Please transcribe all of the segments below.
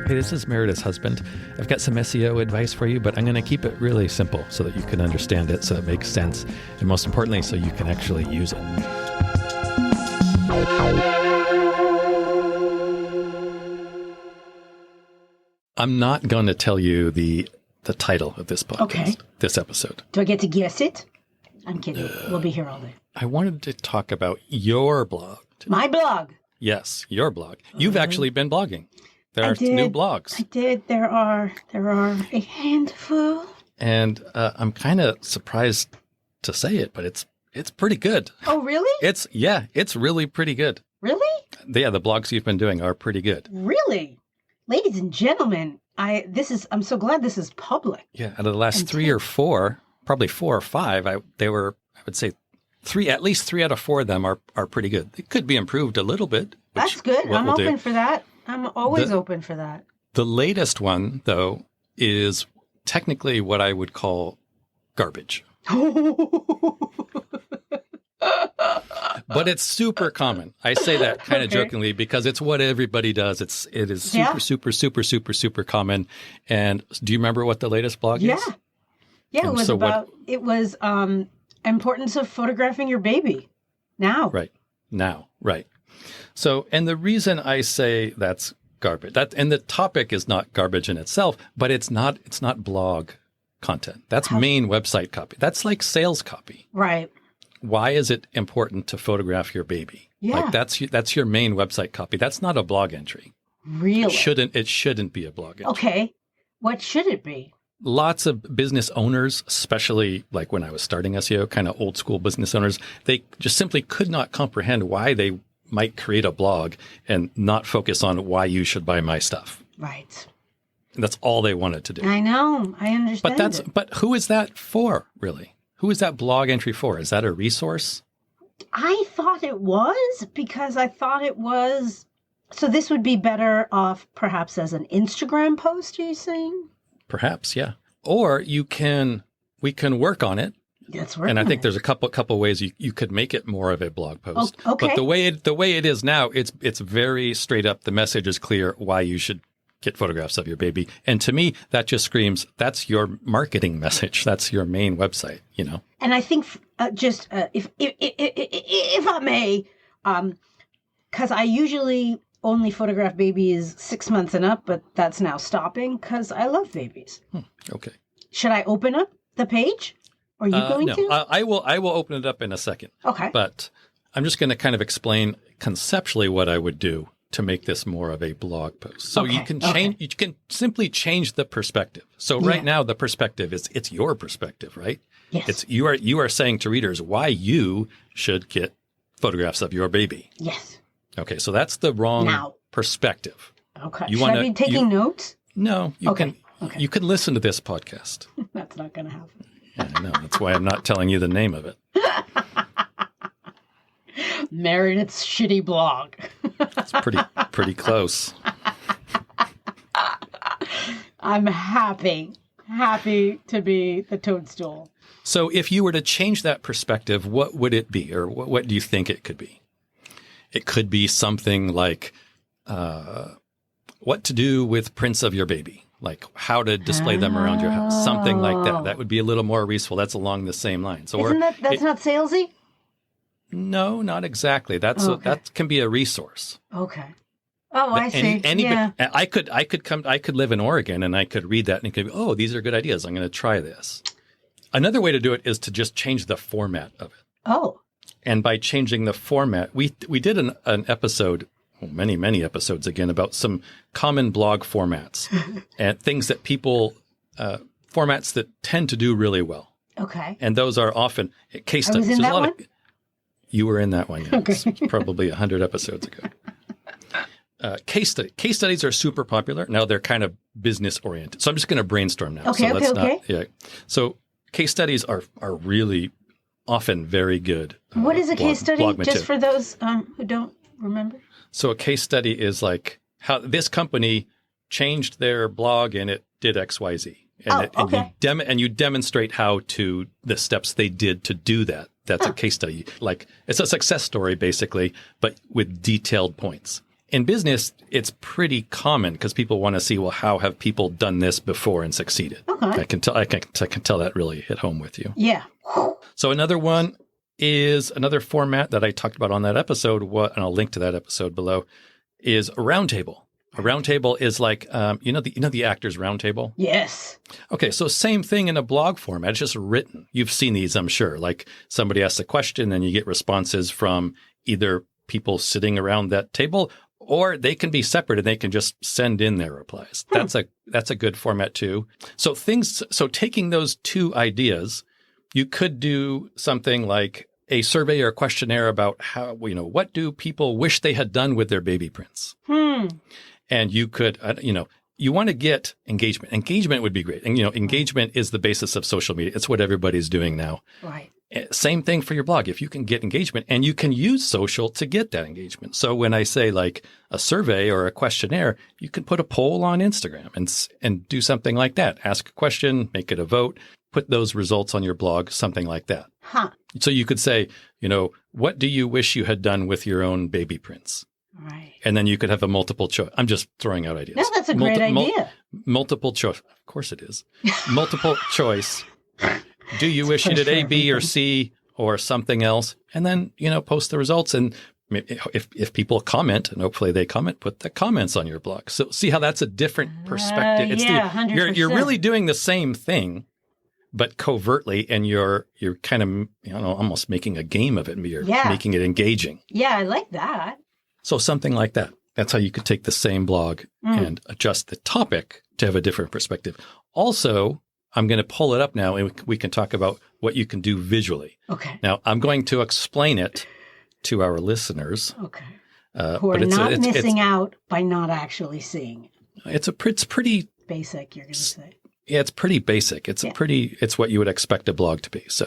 Hey, this is Meredith's husband. I've got some SEO advice for you, but I'm going to keep it really simple so that you can understand it, so it makes sense, and most importantly, so you can actually use it. I'm not going to tell you the title of this podcast, this episode. Do I get to guess it? I'm kidding. We'll be here all day. I wanted to talk about your blog. My blog? Yes, your blog. You've actually been blogging. There are new blogs. I did. There are a handful. And I'm kind of surprised to say it, but it's pretty good. Oh, really? It's really pretty good. Really? Yeah, the blogs you've been doing are pretty good. Really? Ladies and gentlemen, I'm so glad this is public. Yeah, out of the last three or four, probably 4 or 5, I would say at least 3 out of 4 of them are pretty good. It could be improved a little bit. That's good. I'm open for that. I'm always open for that. The latest one, though, is technically what I would call garbage. But it's super common. I say that kind of jokingly because it's what everybody does. It is super common. And do you remember what the latest blog is? Yeah, it was importance of photographing your baby now. Right. So, and the reason I say that's garbage, and the topic is not garbage in itself, but it's not blog content. That's main website copy. That's like sales copy. Right. Why is it important to photograph your baby? Yeah. Like that's your main website copy. That's not a blog entry. Really? It shouldn't be a blog entry. Okay. What should it be? Lots of business owners, especially like when I was starting SEO, kind of old school business owners, they just simply could not comprehend why they might create a blog and not focus on why you should buy my stuff. Right. And that's all they wanted to do. I know. I understand. But who is that for, really? Who is that blog entry for? Is that a resource? I thought it was because I thought it was. So this would be better off perhaps as an Instagram post, are you saying? Perhaps, yeah. Or we can work on it. That's right. And I think there's a couple ways you could make it more of a blog post. Oh, okay. But the way it is now, it's very straight up. The message is clear why you should get photographs of your baby. And to me, that just screams that's your marketing message. That's your main website, you know. And I think if I may, because I usually only photograph babies 6 months and up, but that's now stopping because I love babies. Okay. Should I open up the page? Are you going to? I will open it up in a second. Okay. But I'm just going to kind of explain conceptually what I would do to make this more of a blog post. So you can change. You can simply change the perspective. So right now the perspective it's your perspective, right? Yes. It's you are saying to readers why you should get photographs of your baby. Yes. Okay, so that's the wrong perspective. Okay. Should I be taking notes? No, you can. Okay. You can listen to this podcast. That's not going to happen. Yeah, I know. That's why I'm not telling you the name of it. Meredith's shitty blog. It's pretty close. I'm happy to be the toadstool. So if you were to change that perspective, what would it be? Or what do you think it could be? It could be something like what to do with prints of your baby. Like how to display them around your house. Something like that. That would be a little more useful. That's along the same lines. Isn't that's not salesy? No, not exactly. That can be a resource. Okay. Oh, I see. I could live in Oregon and I could read that and could be, oh, these are good ideas. I'm going to try this. Another way to do it is to just change the format of it. Oh. And by changing the format, we did an episode, many episodes again, about some common blog formats and things that people, formats that tend to do really well. Okay. And those are often case studies. I was in that one? You were in that one, yeah. Okay. It's probably 100 episodes ago. Case studies are super popular. Now they're kind of business oriented. So I'm just going to brainstorm now. Okay. So case studies are really often very good. What is a case study? Just for those who don't remember. So a case study is like how this company changed their blog and it did X, Y, Z. And you demonstrate the steps they did to do that. That's a case study. Like it's a success story basically, but with detailed points. In business, it's pretty common because people want to see, well, how have people done this before and succeeded? Okay. I can tell that really hit home with you. Yeah. So another one is another format that I talked about on that episode, and I'll link to that episode below, is a roundtable. A roundtable is like, the actors roundtable? Yes. Okay, so same thing in a blog format. It's just written. You've seen these, I'm sure. Like somebody asks a question and you get responses from either people sitting around that table, or they can be separate and they can just send in their replies. That's a good format too. So taking those two ideas, you could do something like a survey or a questionnaire about how, what do people wish they had done with their baby prints? And you could, you want to get engagement. Engagement would be great. And, engagement is the basis of social media. It's what everybody's doing now. Right. Same thing for your blog. If you can get engagement, and you can use social to get that engagement. So when I say like a survey or a questionnaire, you can put a poll on Instagram and do something like that. Ask a question, make it a vote, put those results on your blog, something like that. Huh. So you could say, what do you wish you had done with your own baby prints? Right. And then you could have a multiple choice. I'm just throwing out ideas. No, that's a great idea. Multiple choice. Of course it is. Multiple choice. Do you wish you did A, B, or C, or something else? And then, post the results. And if people comment, and hopefully they comment, put the comments on your blog. So see how that's a different perspective. 100%. You're really doing the same thing, but covertly, and you're kind of, almost making a game of it. You're making it engaging. Yeah, I like that. So something like that. That's how you could take the same blog and adjust the topic to have a different perspective. Also, I'm going to pull it up now and we can talk about what you can do visually. Okay. Now, I'm going to explain it to our listeners. Okay. Who are not missing out by not actually seeing it. It's pretty basic, you're going to say. Yeah, it's pretty basic. It's it's what you would expect a blog to be. So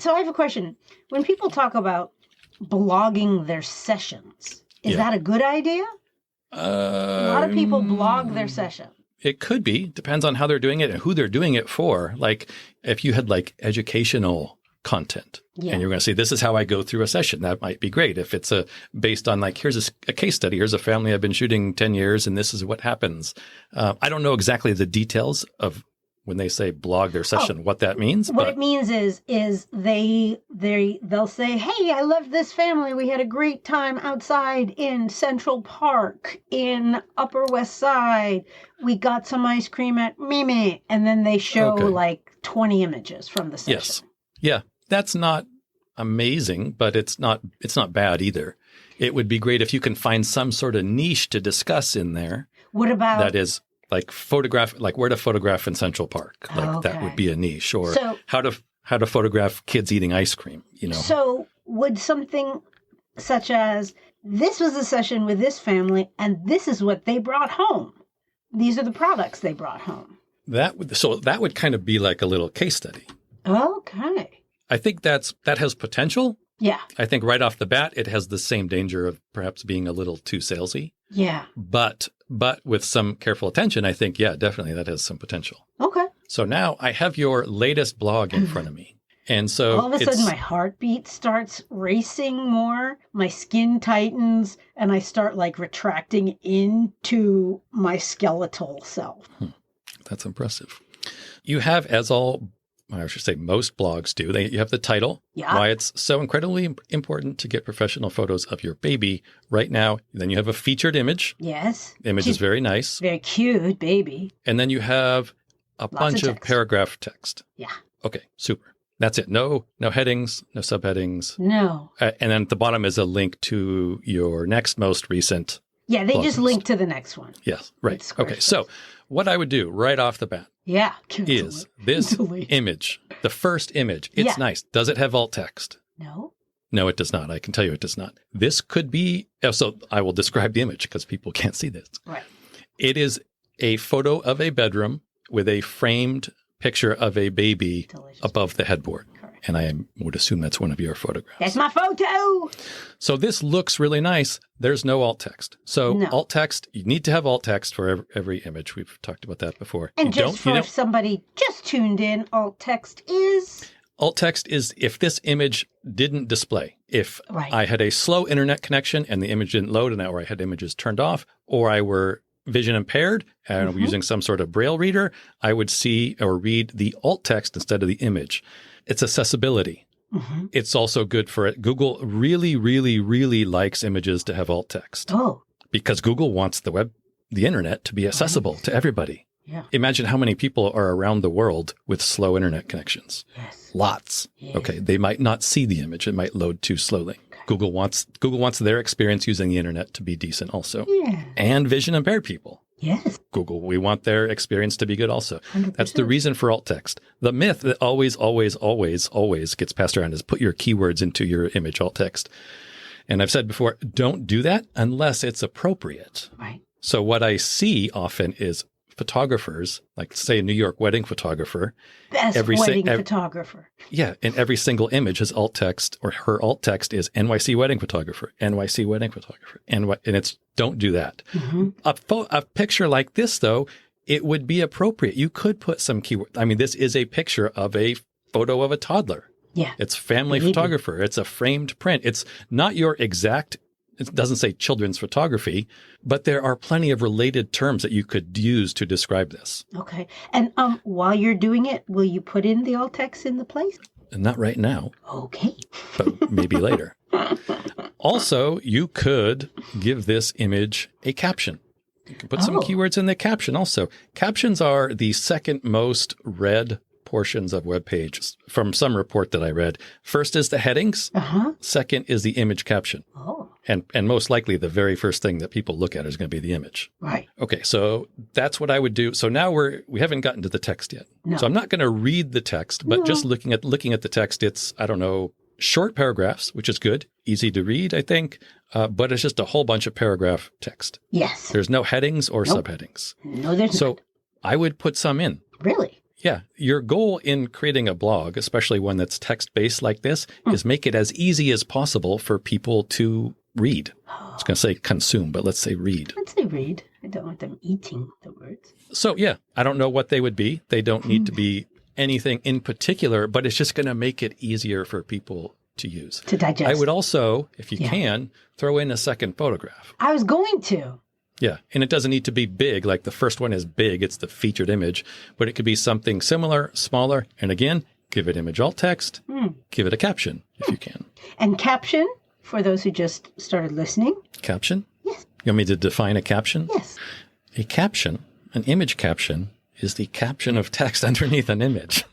I have a question. When people talk about blogging their sessions, is that a good idea? A lot of people blog their session. It could be. Depends on how they're doing it and who they're doing it for. Like if you had like educational content and you're going to say, this is how I go through a session, that might be great. If it's based on like, here's a case study, here's a family I've been shooting 10 years and this is what happens. I don't know exactly the details of when they say blog their session, what that means. What it means is they'll say, hey, I love this family. We had a great time outside in Central Park in Upper West Side. We got some ice cream at Mimi. And then they show like 20 images from the session. Yes. Yeah. That's not amazing, but it's not bad either. It would be great if you can find some sort of niche to discuss in there. What about that is like where to photograph in Central Park. Like that would be a niche, or how to photograph kids eating ice cream, So would something such as, this was a session with this family and this is what they brought home. These are the products they brought home. That would kind of be like a little case study. Okay. I think that has potential. Yeah. I think right off the bat, it has the same danger of perhaps being a little too salesy. Yeah. But with some careful attention, I think, definitely that has some potential. Okay. So now I have your latest blog in front of me. And so all of a sudden my heartbeat starts racing more, my skin tightens, and I start like retracting into my skeletal self. That's impressive. You have, as I should say most blogs do, you have the title, why it's so incredibly important to get professional photos of your baby right now. Then you have a featured image. Yes. The image is very nice. Very cute, baby. And then you have a bunch of paragraph text. Yeah. Okay, super. That's it. No headings, no subheadings. No. And then at the bottom is a link to your next most recent. Yeah, they just link to the next one. Yes, right. Okay, so what I would do right off the bat is this image, the first image. It's nice. Does it have alt text? No. No, it does not. I can tell you it does not. This could be, so I will describe the image because people can't see this. Right. It is a photo of a bedroom with a framed picture of a baby above the headboard. Correct. And I would assume that's one of your photographs. That's my photo. So this looks really nice. There's no alt text. So alt text, you need to have alt text for every image. We've talked about that before. And if somebody just tuned in, alt text is? Alt text is if this image didn't display. If I had a slow internet connection and the image didn't load, or I had images turned off, or I were vision impaired and I'm using some sort of braille reader, I would see or read the alt text instead of the image. It's accessibility. It's also good for it. Google really, really, really likes images to have alt text. Because Google wants the internet to be accessible to everybody. Yeah. Imagine how many people are around the world with slow internet connections. Yes. Lots. Yes. Okay. They might not see the image. It might load too slowly. Okay. Google wants their experience using the internet to be decent also. Yeah. And vision impaired people. Yes. Google, we want their experience to be good also. 100%. That's the reason for alt text. The myth that always gets passed around is put your keywords into your image alt text. And I've said before, don't do that unless it's appropriate. Right. So what I see often is photographers, like say a New York wedding photographer. Best wedding photographer. Yeah. And every single image has alt text, or her alt text is NYC wedding photographer, NYC wedding photographer. And it's don't do that. A picture like this, though, it would be appropriate. You could put some keyword. I mean, this is a picture of a photo of a toddler. Yeah. It's family photographer. It's a framed print. It's not your exact. It doesn't say children's photography, but there are plenty of related terms that you could use to describe this. Okay. And while you're doing it, will you put in the alt text in the place? Not right now. Okay. But maybe later. Also, you could give this image a caption. You can put some keywords in the caption also. Captions are the second most read portions of web pages from some report that I read. First is the headings. Second is the image caption. And most likely the very first thing that people look at is going to be the image. Right. Okay, so that's what I would do. So now we haven't gotten to the text yet. No. So I'm not going to read the text, but just looking at the text, it's, I don't know, short paragraphs, which is good, easy to read, I think, but it's just a whole bunch of paragraph text. Yes. There's no headings or subheadings. No, there's so not. I would put some in. Really? Yeah. Your goal in creating a blog, especially one that's text-based like this, is make it as easy as possible for people to read. I was going to say consume, but let's say read. Let's say read. I don't want them eating the words. So, yeah, I don't know what they would be. They don't need to be anything in particular, but it's just going to make it easier for people to use. To digest. I would also, if you can, throw in a second photograph. I was going to. Yeah. And it doesn't need to be big. Like the first one is big. It's the featured image. But it could be something similar, smaller. And again, give it image alt text. Give it a caption if you can. And caption, for those who just started listening. Caption? Yes. You want me to define a caption? Yes. A caption, an image caption, is the caption of text underneath an image.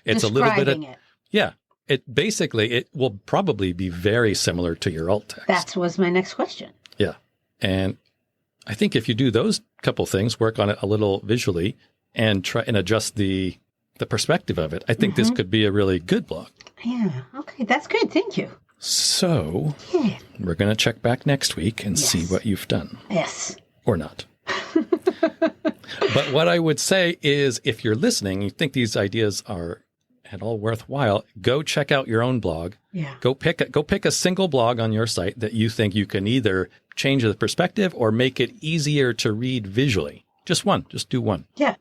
It's Describing a little bit of it. Yeah. It will probably be very similar to your alt text. That was my next question. Yeah. And I think if you do those couple things, work on it a little visually and try and adjust the perspective of it, I think this could be a really good blog. Yeah. Okay. That's good. Thank you. So we're going to check back next week and see what you've done. Yes. Or not. But what I would say is if you're listening, you think these ideas are at all worthwhile, go check out your own blog. Yeah. Go pick a single blog on your site that you think you can either change the perspective or make it easier to read visually. Just one. Just do one. Yeah.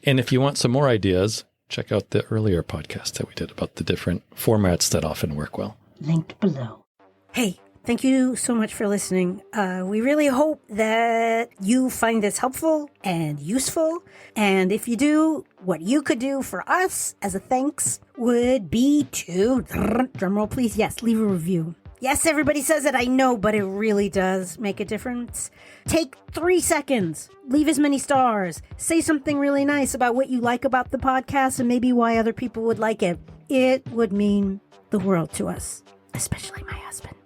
And if you want some more ideas, check out the earlier podcast that we did about the different formats that often work well. Linked below. Hey, thank you so much for listening. We really hope that you find this helpful and useful. And if you do, what you could do for us as a thanks would be to, drumroll please, yes, leave a review. Yes, everybody says it, I know, but it really does make a difference. Take 3 seconds, leave as many stars, say something really nice about what you like about the podcast and maybe why other people would like it. It would mean the world to us, especially my husband.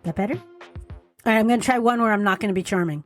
That better? All right, I'm going to try one where I'm not going to be charming.